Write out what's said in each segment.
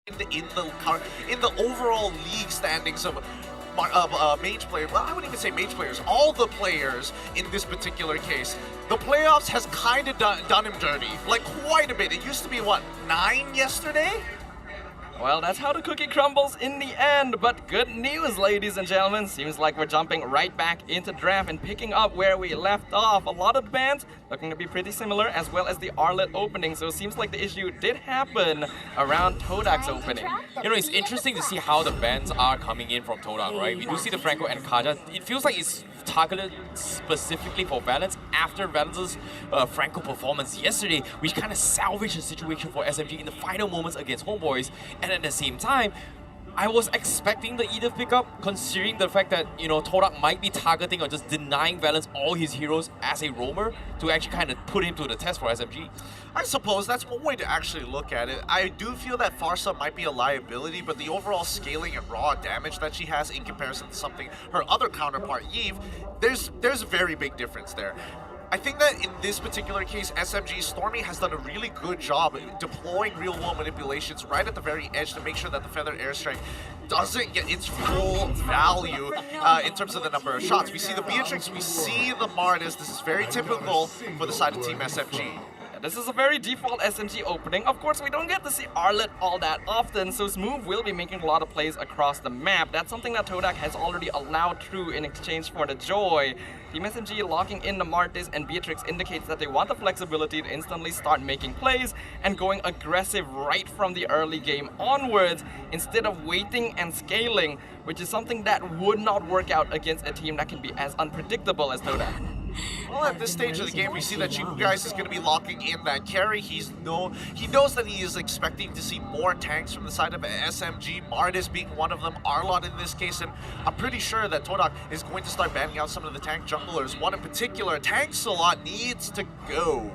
in the overall league standings of mage players. Well, I wouldn't even say mage players. All the players in this particular case, the playoffs has kind of done him dirty, like quite a bit. It used to be what, 9 yesterday? Well, that's how the cookie crumbles in the end, but good news, ladies and gentlemen. Seems like we're jumping right back into draft and picking up where we left off. A lot of the bands looking to be pretty similar, as well as the Arlet opening, so it seems like the issue did happen around Todak's opening. You know, it's interesting to see how the bans are coming in from Todak, right? We do see the Franco and Kaja. It feels like it's targeted specifically for Valence after Valence's Franco performance yesterday, which kind of salvaged the situation for SMG in the final moments against Homeboys. And at the same time, I was expecting the Edith pickup, considering the fact that, you know, Todak might be targeting or just denying Valence all his heroes as a roamer to actually kind of put him to the test for SMG. I suppose that's one way to actually look at it. I do feel that Farsa might be a liability, but the overall scaling and raw damage that she has in comparison to something her other counterpart, Yves, there's a very big difference there. I think that in this particular case, SMG Stormy has done a really good job deploying real-world manipulations right at the very edge to make sure that the Feather Airstrike doesn't get its full value in terms of the number of shots. We see the Beatrix, we see the Martis. This is very typical for the side of Team SMG. This is a very default SMG opening. Of course, we don't get to see Arlet all that often, so Smooth will be making a lot of plays across the map. That's something that Todak has already allowed through in exchange for the Joy. Team SMG locking in the Martis and Beatrix indicates that they want the flexibility to instantly start making plays and going aggressive right from the early game onwards, instead of waiting and scaling, which is something that would not work out against a team that can be as unpredictable as Todak. Well, at this stage of the game, we see that Chico Guys is going to be locking in that carry. He knows that he is expecting to see more tanks from the side of SMG, Martis being one of them, Arlot in this case, and I'm pretty sure that Todak is going to start banning out some of the tank junglers. One in particular, Tank-a-lot, needs to go.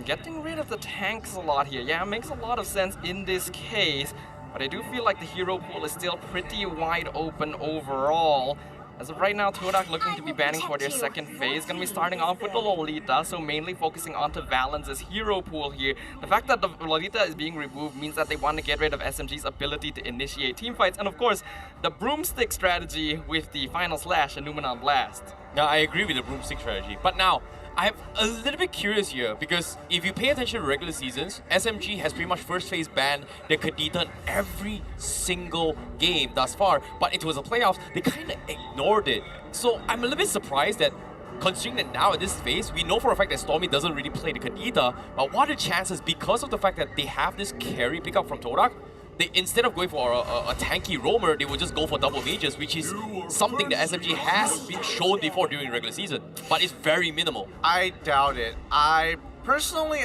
Getting rid of the tanks a lot here, yeah, makes a lot of sense in this case, but I do feel like the hero pool is still pretty wide open overall. As of right now, Todak looking to be banning for their second phase. Gonna be starting off with the Lolita, so mainly focusing onto Valence's hero pool here. The fact that the Lolita is being removed means that they want to get rid of SMG's ability to initiate teamfights, and of course, the broomstick strategy with the Final Slash and Numenon Blast. Now, I agree with the broomstick strategy, but now, I'm a little bit curious here, because if you pay attention to regular seasons, SMG has pretty much first phase banned the Kadita in every single game thus far, but it was the playoffs, they kind of ignored it. So I'm a little bit surprised that, considering that now at this phase, we know for a fact that Stormy doesn't really play the Kadita, but what are the chances, because of the fact that they have this carry pickup from Todak, they, instead of going for a tanky roamer, they would just go for double mages, which is something that SMG has been shown before during regular season, but it's very minimal. I doubt it. Personally,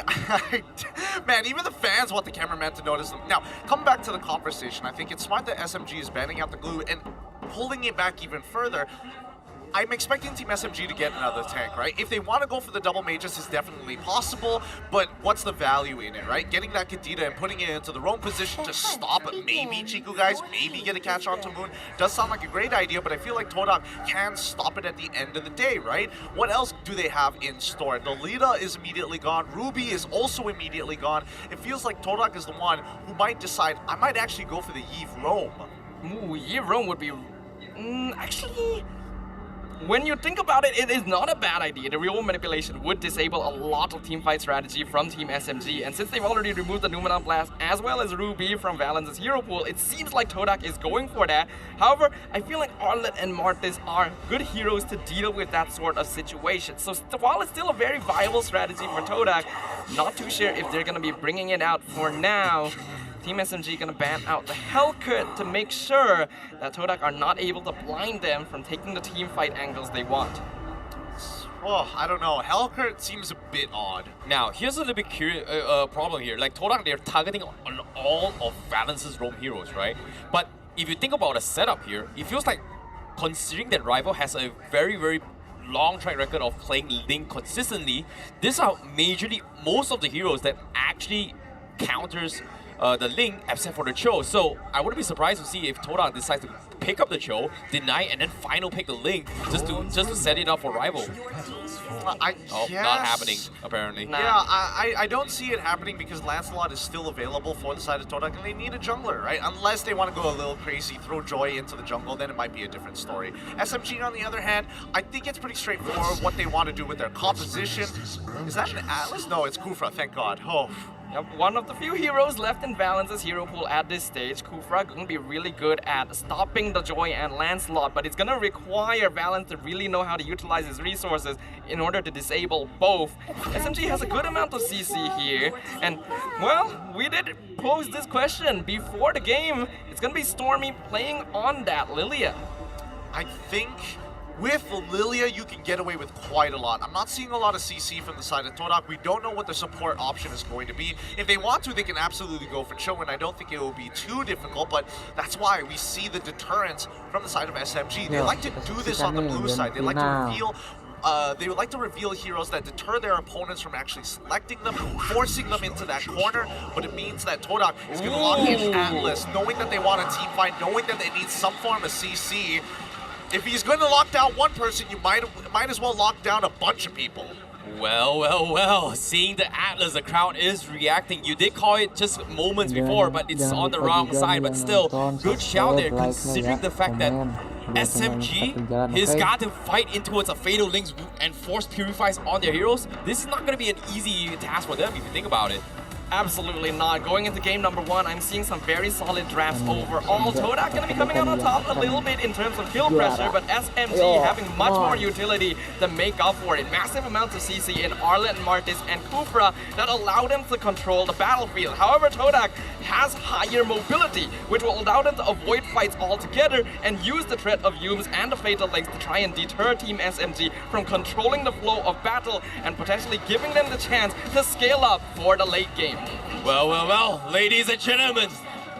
man, even the fans want the cameraman to notice them. Now, come back to the conversation. I think it's smart that SMG is banning out the glue and pulling it back even further. I'm expecting Team SMG to get another tank, right? If they want to go for the double mages, it's definitely possible, but what's the value in it, right? Getting that Kadita and putting it into the roam position to stop maybe Chico Guys, maybe get a catch onto Moon, does sound like a great idea, but I feel like Todak can stop it at the end of the day, right? What else do they have in store? The Lita is immediately gone, Ruby is also immediately gone. It feels like Todak is the one who might decide, I might actually go for the Yves roam. Ooh, Yves roam would be... actually... When you think about it, it is not a bad idea. The real manipulation would disable a lot of teamfight strategy from Team SMG, and since they've already removed the Numenon Blast as well as Ruby from Valence's hero pool, it seems like Todak is going for that. However, I feel like Arlet and Martis are good heroes to deal with that sort of situation. So while it's still a very viable strategy for Todak, not too sure if they're going to be bringing it out for now. Team SMG gonna ban out the Hellcut to make sure that Todak are not able to blind them from taking the team fight angles they want. Oh, I don't know. Hellcut seems a bit odd. Now, here's a little bit curious problem here. Like, Todak, they're targeting on all of Valence's roam heroes, right? But if you think about the setup here, it feels like, considering that Rival has a very, very long track record of playing Link consistently, these are majorly most of the heroes that actually counters the link except for the Cho. So I wouldn't be surprised to see if Todak decides to pick up the Cho, deny, and then final pick the link just to set it up for rival. I Oh, guess. not happening apparently. Nah. Yeah, I don't see it happening because Lancelot is still available for the side of Todak, and they need a jungler, right? Unless they want to go a little crazy, throw Joy into the jungle, then it might be a different story. SMG, on the other hand, I think it's pretty straightforward what they want to do with their composition. Is that an Atlas? No, it's Kufra, thank God. Oh. Yep, one of the few heroes left in Valence's hero pool at this stage. Kufra gonna be really good at stopping the Joy and Lancelot, but it's gonna require Valence to really know how to utilize his resources in order to disable both. SMG has a good amount of CC here, and well, we did pose this question before the game. It's gonna be Stormy playing on that Lilia. I think with Lilia, you can get away with quite a lot. I'm not seeing a lot of CC from the side of Todak. We don't know what the support option is going to be. If they want to, they can absolutely go for Cho, and I don't think it will be too difficult, but that's why we see the deterrence from the side of SMG. They like to do this on the blue side. They like to reveal they would like to reveal heroes that deter their opponents from actually selecting them, forcing them into that corner, but it means that Todak is going to lock in Atlas, knowing that they want a team fight, knowing that they need some form of CC. If he's going to lock down one person, you might as well lock down a bunch of people. Well. Seeing the Atlas, the crowd is reacting. You did call it just moments before, but it's on the wrong side. But still, good shout there, considering the fact that SMG has got to fight in towards a Fatal Links and force Purifies on their heroes. This is not going to be an easy task for them if you think about it. Absolutely not. Going into game number 1, I'm seeing some very solid drafts overall. Todak gonna be coming out on top a little bit in terms of kill pressure, but SMG having much more utility to make up for it. Massive amounts of CC in Arlet, Martis, and Kufra that allow them to control the battlefield. However, Todak has higher mobility, which will allow them to avoid fights altogether and use the threat of Yumes and the Fatal Links to try and deter Team SMG from controlling the flow of battle and potentially giving them the chance to scale up for the late game. Well, ladies and gentlemen,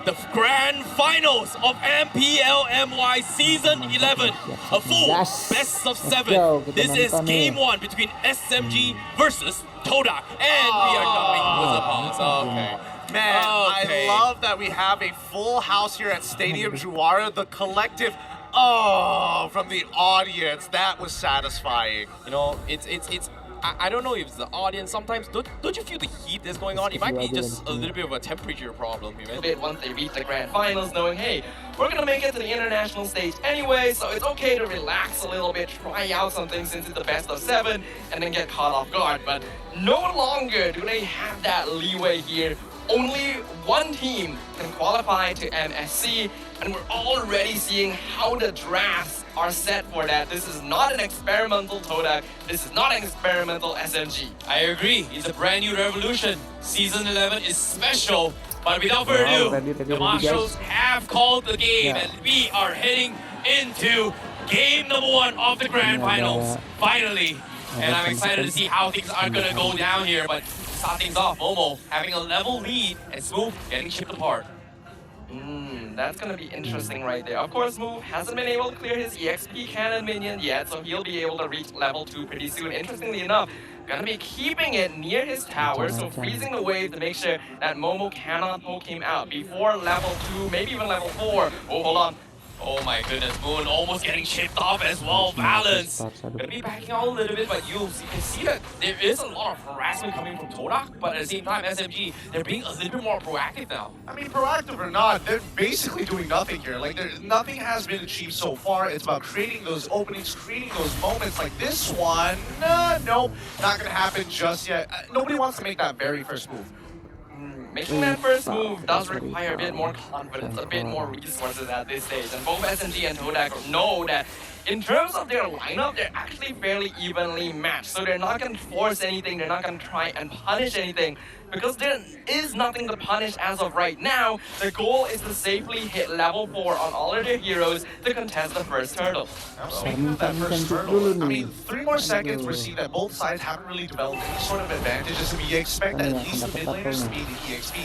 the grand finals of MPL MY Season 11, a full best of 7. This is game 1 between SMG versus Todak, and we are knocking with a pause. Okay. Man, Okay. I love that we have a full house here at Stadium Juara. The collective, oh, from the audience, that was satisfying. You know, it's I don't know if it's the audience. Sometimes don't you feel the heat that's going on? It might be just a little bit of a temperature problem, you know? Bit once they reach the grand finals, knowing, hey, we're gonna make it to the international stage anyway, so it's okay to relax a little bit, try out something since it's the best of 7, and then get caught off guard. But no longer do they have that leeway here. Only one team can qualify to MSC, and we're already seeing how the drafts are set for that. This is not an experimental Todak. This is not an experimental SMG. I agree. It's a brand new revolution. Season 11 is special. But without further ado, the Marshals have called the game, and we are heading into game number 1 of the grand finals. Finally. And I'm excited to see how things are going to go down here. But to start things off, Momo having a level lead and Smooth getting chipped apart. That's gonna be interesting right there. Of course, Smooth hasn't been able to clear his EXP cannon minion yet, so he'll be able to reach level 2 pretty soon. Interestingly enough, gonna be keeping it near his tower, so freezing the wave to make sure that Momo cannot poke him out before level 2, maybe even level 4. Oh, hold on. Oh my goodness, Moon almost getting chipped off as well. Balance. Gonna be backing out a little bit, but you can see that there is a lot of harassment coming from Todak, but at the same time, SMG, they're being a little bit more proactive now. I mean, proactive or not, they're basically doing nothing here. Like, nothing has been achieved so far. It's about creating those openings, creating those moments like this one. Nope, not gonna happen just yet. Nobody wants to make that very first move. Making that first move does require a bit more confidence, a bit more resources at this stage. And both SMG and Todak know that in terms of their lineup, they're actually fairly evenly matched. So they're not going to force anything, they're not going to try and punish anything. Because there is nothing to punish as of right now, the goal is to safely hit level 4 on all of their heroes to contest the first hurdle. Speaking of that first hurdle, I mean, 3 more seconds, we're seeing that both sides haven't really developed any sort of advantages. I mean, you expect at least the mid laners to be the EXP.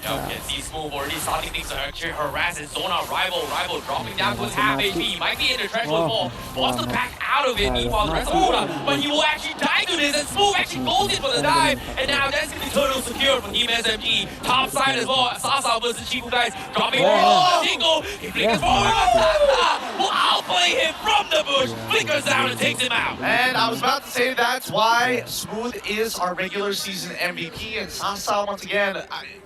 Now you can see Smooth already starting things to actually harass and zone out Rival. Rival dropping down to his half HP. Might be in the threshold fall. Wants to back out of it. Meanwhile, the rest of Toda, but he will actually die to this, and Smooth actually goes in for the dive. And now that's going to be Turtle secured for Team SMG. Top side as well. Sasa versus Chifu guys. Dropping a single. He flickers forward. Sasa will outplay him from the bush. Flickers down and takes him out. And I was about to say that's why Smooth is our regular season MVP, and Sasa once again,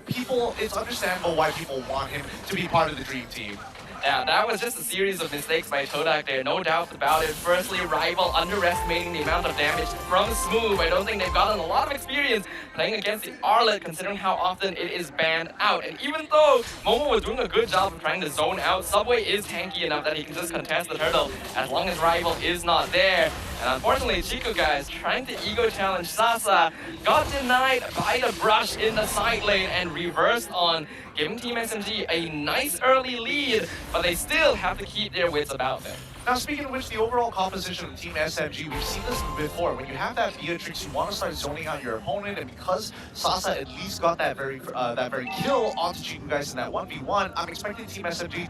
it's understandable why people want him to be part of the dream team. Yeah, that was just a series of mistakes by Todak there, no doubt about it. Firstly, Rival underestimating the amount of damage from Smooth. I don't think they've gotten a lot of experience playing against the Arlet, considering how often it is banned out. And even though Momo was doing a good job of trying to zone out, Subway is tanky enough that he can just contest the turtle as long as Rival is not there. And unfortunately, Chico guys trying to ego challenge Sasa got denied by the brush in the side lane and reversed on, giving Team SMG a nice early lead, but they still have to keep their wits about them. Now, speaking of which, the overall composition of Team SMG, we've seen this before. When you have that Beatrix, you want to start zoning out your opponent, and because Sasa at least got that very kill onto Chiku guys in that 1v1, I'm expecting Team SMG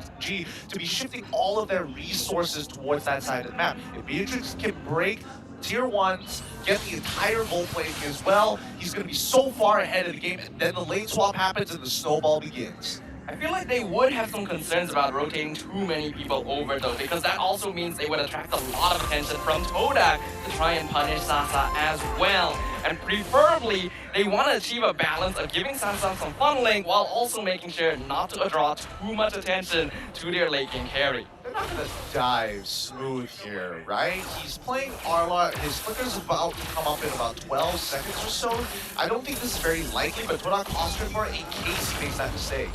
to be shifting all of their resources towards that side of the map. If Beatrix can break tier 1s, get the entire gold plating as well, he's going to be so far ahead of the game, and then the lane swap happens and the snowball begins. I feel like they would have some concerns about rotating too many people over though, because that also means they would attract a lot of attention from Todak to try and punish Sasa as well. And preferably, they want to achieve a balance of giving Sasa some funneling while also making sure not to draw too much attention to their late game carry. They're not going to dive Smooth here, right? He's playing Arla. His flicker's about to come up in about 12 seconds or so. I don't think this is very likely, but Todak postured for it in case he makes that mistake.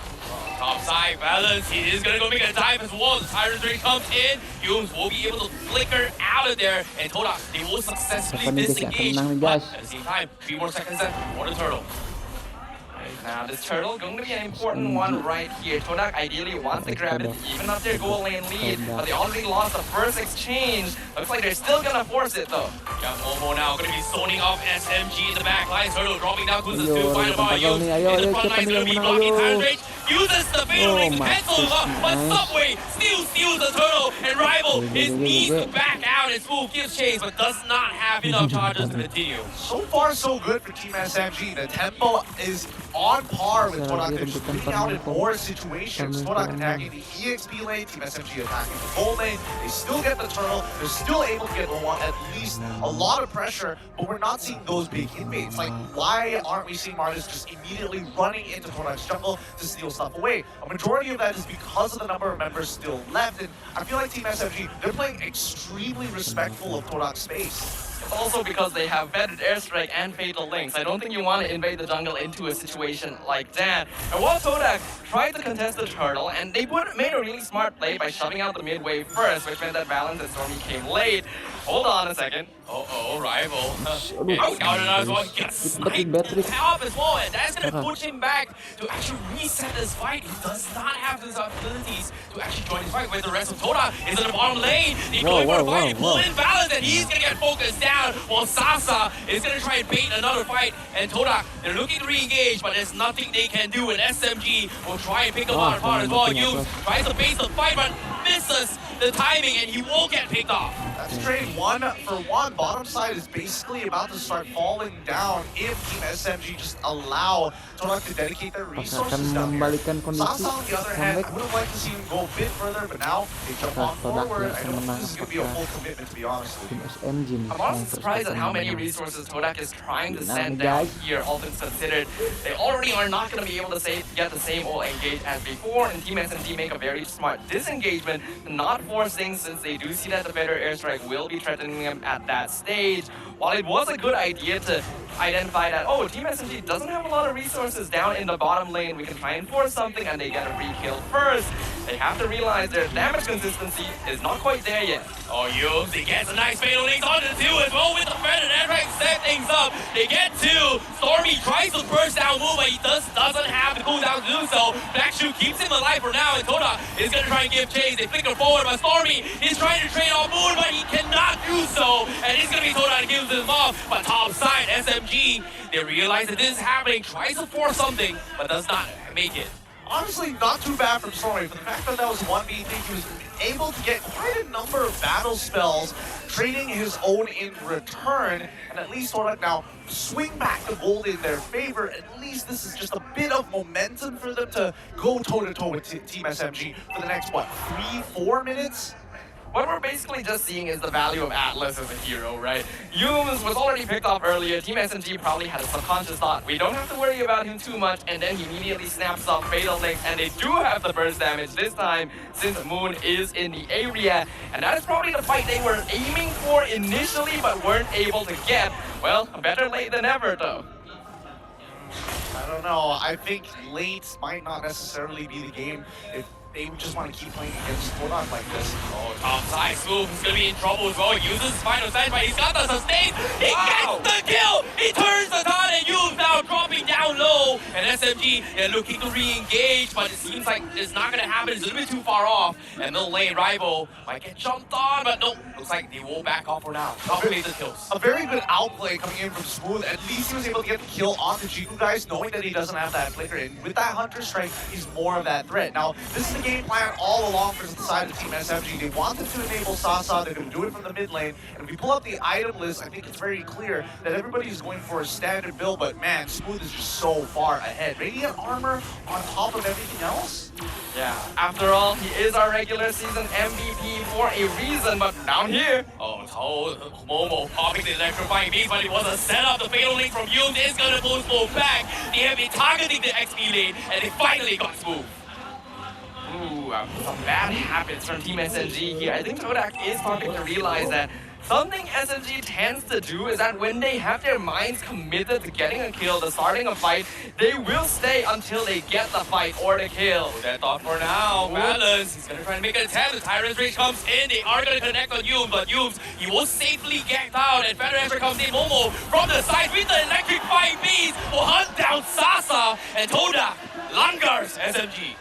Top side balance, he is gonna go make a dive as well. The Tyrant Ring comes in, Yumes will be able to flicker out of there, and Todak, they will successfully disengage. But at the same time, 3 more seconds left for the turtle. Now this turtle going to be an important one right here. Todak ideally wants to grab it, even up their goal lane lead, but they already lost the first exchange. Looks like they're still gonna force it though. Yeah, Momo now gonna be zoning off SMG in the back line. Turtle dropping down to the 2 final bar. Yumes in the front line gonna be blocking Tyrant Rage. Uses the fatal ring to cancel him up, but Subway still steals the turtle, and Rival is needs to back out, and Smooth gives chase, but does not have enough charges to continue. So far, so good for Team SMG. The tempo is on par with Todak. They're just getting out in more situations. Todak attacking the EXP lane, Team SMG attacking the gold lane. They still get the turtle. They're still able to get at least a lot of pressure, but we're not seeing those big inmates. Like, why aren't we seeing Martis just immediately running into Todak's jungle to steal stuff away? A majority of that is because of the number of members still left, and I feel like Team SMG, they're playing extremely respectful of Todak's space. It's also because they have vetted airstrike and fatal links. I don't think you want to invade the jungle into a situation like that. And while Todak tried to contest the turtle, and they made a really smart play by shoving out the mid wave first, which meant that balance and Stormy came late. Hold on a second. Rival. Getting scouted out as well. He gets sniped up as well, and that's gonna push him back to actually reset this fight. He does not have those abilities to actually join this fight, where the rest of Todak is in the bottom lane. He's going for a fight, he pulled in balance, and he's gonna get focused down, while Sasa is gonna try and bait another fight, and Todak, they're looking to re-engage, but there's nothing they can do, and SMG will try and pick him apart as well. Yumes tries to base the fight, but misses the timing, and he will get picked off. That's trade 1-for-1. Bottom side is basically about to start falling down if Team SMG just allow Todak to dedicate their resources down here. Sasa, on the other hand, I would have liked to see him go a bit further, but now they jump on forward. I don't think this is going to be a full commitment, to be honest with you. I'm honestly surprised at how many resources Todak is trying to send down here, all things considered. They already are not going to be able to get the same ult engage as before, and Team SMG make a very smart disengagement to not force things, since they do see that the better airstrike will be threatening them at that stage. While it was a good idea to identify that, oh, Team SMG doesn't have a lot of resources down in the bottom lane, we can try and force something, and they get a free kill first, they have to realize their damage consistency is not quite there yet. Yumes, he gets a nice fatal link on the 2 as well with the Fred and Airstrike set things up. They get 2. Stormy tries to burst down move, but he doesn't have the cooldown to do so. Black Shoe keeps him alive for now, and Todak is going to try and give chase. They flicker forward, but Stormy is trying to trade off Moon, but he cannot do so, and it's going to be Todak that gives him off. But top side, SMG SMG, they realize that this is happening, tries to force something, but does not make it. Honestly, not too bad from Stormy. For the fact that that was 1v3, he was able to get quite a number of battle spells, trading his own in return, and at least Torak now swing back the gold in their favor. At least this is just a bit of momentum for them to go toe-to-toe with Team SMG for the next, what, 3-4 minutes? What we're basically just seeing is the value of Atlas as a hero, right? Yums was already picked off earlier. Team SMG probably had a subconscious thought, we don't have to worry about him too much, and then he immediately snaps off Fatal Link, and they do have the burst damage this time since Moon is in the area. And that is probably the fight they were aiming for initially, but weren't able to get. Well, better late than ever, though. I don't know. I think late might not necessarily be the game if they just want to keep playing against Torak like this. Oh, top side Swoop is going to be in trouble as well. He uses his final side, but he's got the sustain. He gets the kill. He turns the tide and Yums now dropping down low. And SMG, they're looking to re-engage, but it seems like it's not going to happen. It's a little bit too far off. And middle lane rival might get jumped on, but nope. Looks like they will back off for now. Calculate the kills. A very good outplay coming in from Smooth. At least he was able to get the kill onto Jiku guys, knowing that he doesn't have that flicker. And with that Hunter Strike, he's more of that threat. Now, this is the game plan all along for the side of Team SMG. They wanted to enable Sasa. They're going to do it from the mid lane. And if we pull up the item list, I think it's very clear that everybody's going for a standard build. But man, Smooth is just so far ahead. Radiant armor on top of everything else. Yeah, after all, he is our regular season MVP for a reason, but down here. Oh, Momo popping the electrifying beast, but it was a setup. The fatal link from Yums is going to pull Smooth back. They have been targeting the XP lane, and they finally got Smooth. Ooh, some bad habits from Team SMG here. I think Todak is starting to realize that something SMG tends to do is that when they have their minds committed to getting a kill, to starting a fight, they will stay until they get the fight or the kill. That thought for now. Balance. He's gonna try to make an attempt. The Tyrant's Rage comes in. They are gonna connect on Yums, but Yums, he will safely get down. And Feather Ezra comes in. Momo from the side with the electrifying beast will hunt down Sasa and Toda. Langars SMG.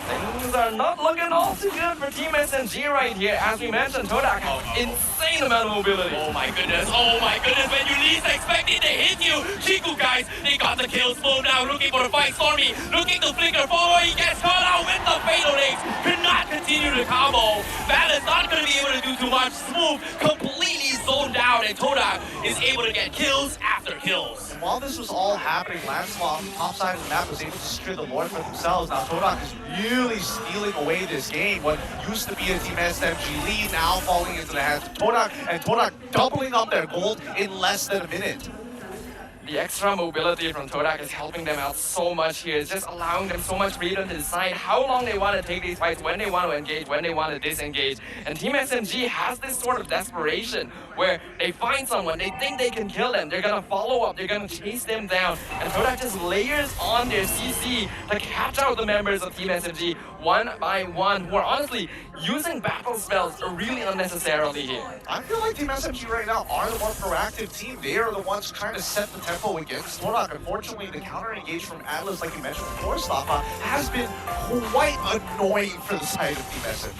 Things are not looking all too good for Team SMG right here. As we mentioned, Todak has insane amount of mobility. Oh my goodness, when you least expect it, they hit you. Chiku guys, they got the kill. Smooth now looking for a fight. Stormy looking to flicker forward. He gets caught out with the fatal links. Cannot continue the combo. Balance not going to be able to do too much. Smooth completely zoned out, and Todak is able to get kills after kills. And while this was all happening, Lancelot on the top side of the map was able to secure the Lord for themselves. Now Todak is really stealing away this game. What used to be a Team SMG lead now falling into the hands of Todak, and Todak doubling up their gold in less than a minute. The extra mobility from Todak is helping them out so much here. It's just allowing them so much freedom to decide how long they want to take these fights, when they want to engage, when they want to disengage. And Team SMG has this sort of desperation where they find someone, they think they can kill them, they're gonna follow up, they're gonna chase them down. And Todak just layers on their CC to catch out the members of Team SMG one by one, who are honestly using battle spells really unnecessarily here. I feel like Team SMG right now are the more proactive team. They are the ones trying to set the tempo against Todak. Unfortunately, the counter engage from Atlas, like you mentioned before, Staffa, has been quite annoying for the side of Team SMG.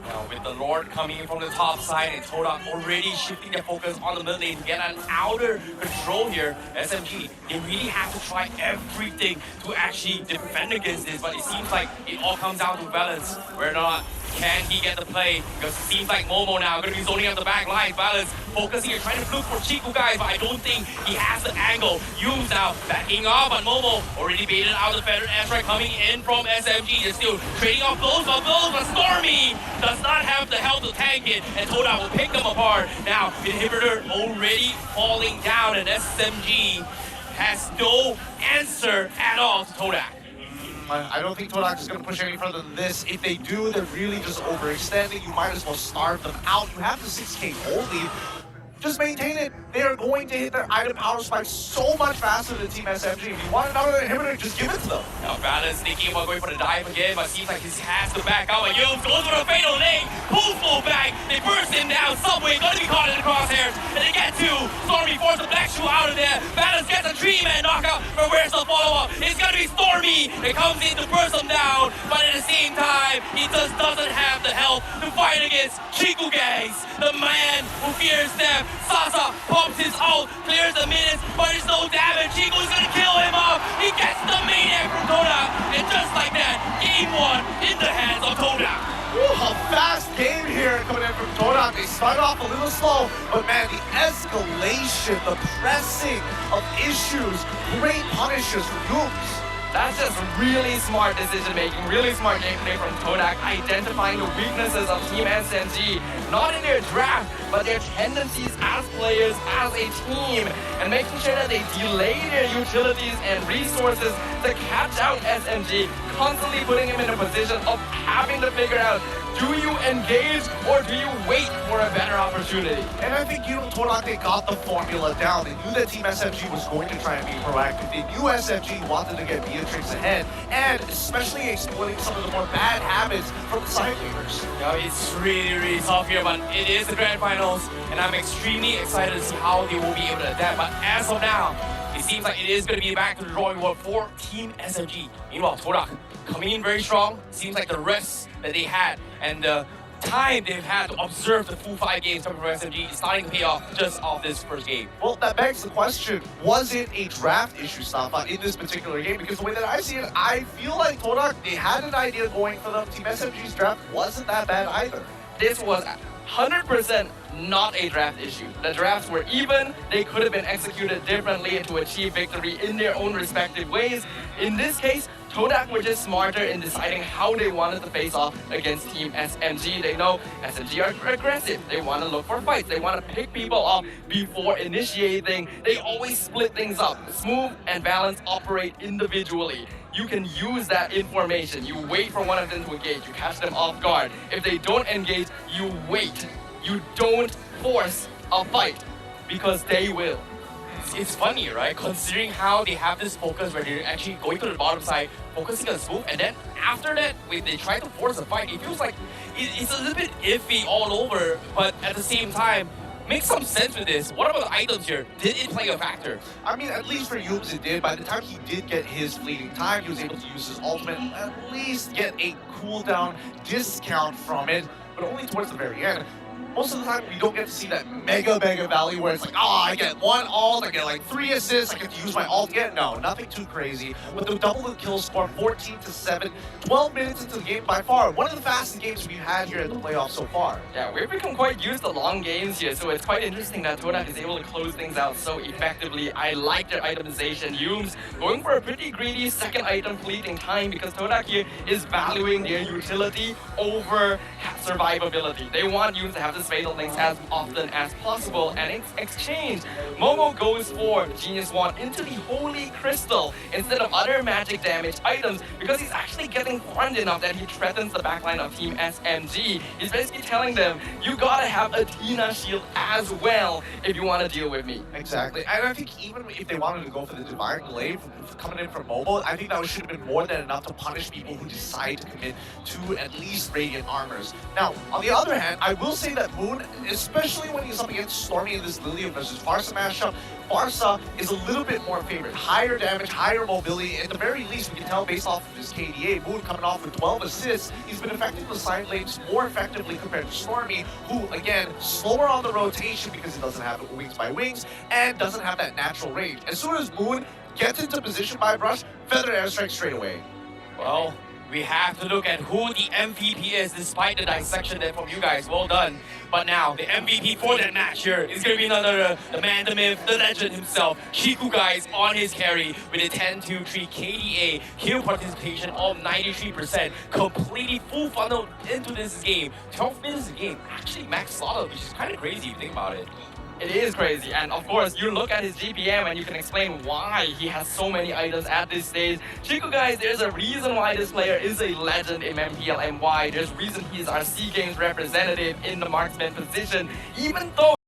Now with the Lord coming in from the top side and Todak already shifting their focus on the mid lane to get an outer control here, SMG, they really have to try everything to actually defend against this, but it seems like it all comes down to balance. Where not can he get the play? Because it seems like Momo now going to be zoning out the back line. Balance focusing and trying to look for Chiku guys, but I don't think he has the angle. Yums now backing off, but Momo already baited out the Feather Ezra coming in from SMG. They're still trading off blows, but Stormy does not have the health to tank it, and Todak will pick them apart. Now, inhibitor already falling down, and SMG has no answer at all to Todak. I don't think Todak is going to push any further than this. If they do, they're really just overextending. You might as well starve them out. You have the 6k gold lead. Just maintain it. They are going to hit their item power spike so much faster than Team SMG. If you want another inhibitor, just give it to them. Now Balance thinking about going for the dive again, but seems like he has to back out. But Yums goes for the fatal link, pulls full back. They burst him down. Subway gonna be caught in the crosshairs, and they get two. Stormy forces the black shoe out of there. Balance gets a 3-man knockout, but where's the follow-up? It's gonna be Stormy that comes in to burst him down, but at the same time, he just doesn't have the health to fight fight against Chiku Gangs, the man who fears death. Sasa pumps his ult, clears the minutes, but there's no damage. Chiku's gonna kill him off. He gets the maniac from Todak, and just like that, game 1 in the hands of Todak. A fast game here coming in from Todak. They started off a little slow, but man, the escalation, the pressing of issues, great punishes from Gooms. That's just really smart decision making, really smart gameplay from Todak, identifying the weaknesses of Team SMG, not in their draft, but their tendencies as players, as a team, and making sure that they delay their utilities and resources to catch out SMG, constantly putting him in a position of having to figure out, do you engage or do you wait for a better opportunity? And I think, Todak, they got the formula down. They knew that Team SMG was going to try and be proactive. They knew SMG wanted to get Beatrix ahead, and especially exploiting some of the more bad habits from the side laners. It's really tough here, but it is the grand finals, and I'm extremely excited to see how they will be able to adapt. But as of now, it seems like it is going to be back to the drawing board for Team SMG. Meanwhile, Todak coming in very strong. Seems like the rest that they had and the time they've had to observe the full 5 games coming from SMG is starting to pay off just off this first game. Well, that begs the question, was it a draft issue, Safa, in this particular game? Because the way that I see it, I feel like Todak, they had an idea going for them. Team SMG's draft wasn't that bad either. This was 100% not a draft issue. The drafts were even, they could have been executed differently to achieve victory in their own respective ways. In this case, Todak were just smarter in deciding how they wanted to face off against Team SMG. They know SMG are aggressive. They want to look for fights. They want to pick people off before initiating. They always split things up. Smooth and Balance operate individually. You can use that information. You wait for one of them to engage. You catch them off guard. If they don't engage, you wait. You don't force a fight because they will. It's funny, right? Considering how they have this focus where they're actually going to the bottom side, focusing on smooth, and then after that, when they try to force a fight, it feels like it's a little bit iffy all over, but at the same time, make some sense with this. What about the items here? Did it play a factor? I mean, at least for Yooms it did. By the time he did get his fleeting time, he was able to use his ultimate, at least get a cooldown discount from it, but only towards the very end. Most of the time, we don't get to see that mega value where it's like, oh, I get 1 ult, I get like 3 assists, I get to use my ult again. No, nothing too crazy. With the double the kill score, 14-7, 12 minutes into the game, by far one of the fastest games we've had here at the playoffs so far. Yeah, we've become quite used to long games here, so it's quite interesting that Todak is able to close things out so effectively. I like their itemization. Yooms going for a pretty greedy second item fleeting time because Todak here is valuing their utility over survivability. They want Yooms to have this fatal links as often as possible, and in exchange, Momo goes for Genius Wand into the Holy Crystal instead of other magic damage items because he's actually getting farmed enough that he threatens the backline of Team SMG. He's basically telling them, you gotta have a Tina shield as well if you want to deal with me. Exactly, and I think even if they wanted to go for the Divine Glaive coming in from Momo, I think that should have been more than enough to punish people who decide to commit to at least Radiant Armors. Now, on the other hand, I will say that Moon, especially when he's up against Stormy in this Lilium versus Farsa matchup, Farsa is a little bit more favored. Higher damage, higher mobility. At the very least, we can tell based off of his KDA, Moon coming off with 12 assists, he's been affecting the side lanes more effectively compared to Stormy, who, again, slower on the rotation because he doesn't have the wings by wings and doesn't have that natural range. As soon as Moon gets into position by Brush, Feather Airstrike straight away. Well, we have to look at who the MVP is despite the dissection there from you guys. Well done. But now, the MVP for that match here is going to be none other the man, the myth, the legend himself. Chiku guys on his carry with a 10-2-3 KDA, kill participation of 93%. Completely full funnel into this game. 12 minutes a game. Actually max slaughter, which is kind of crazy if you think about it. It is crazy, and of course, you look at his GPM and you can explain why he has so many items at this stage. Chiku guys, there's a reason why this player is a legend in MPL and why there's reason he's our SEA Games representative in the marksman position, even though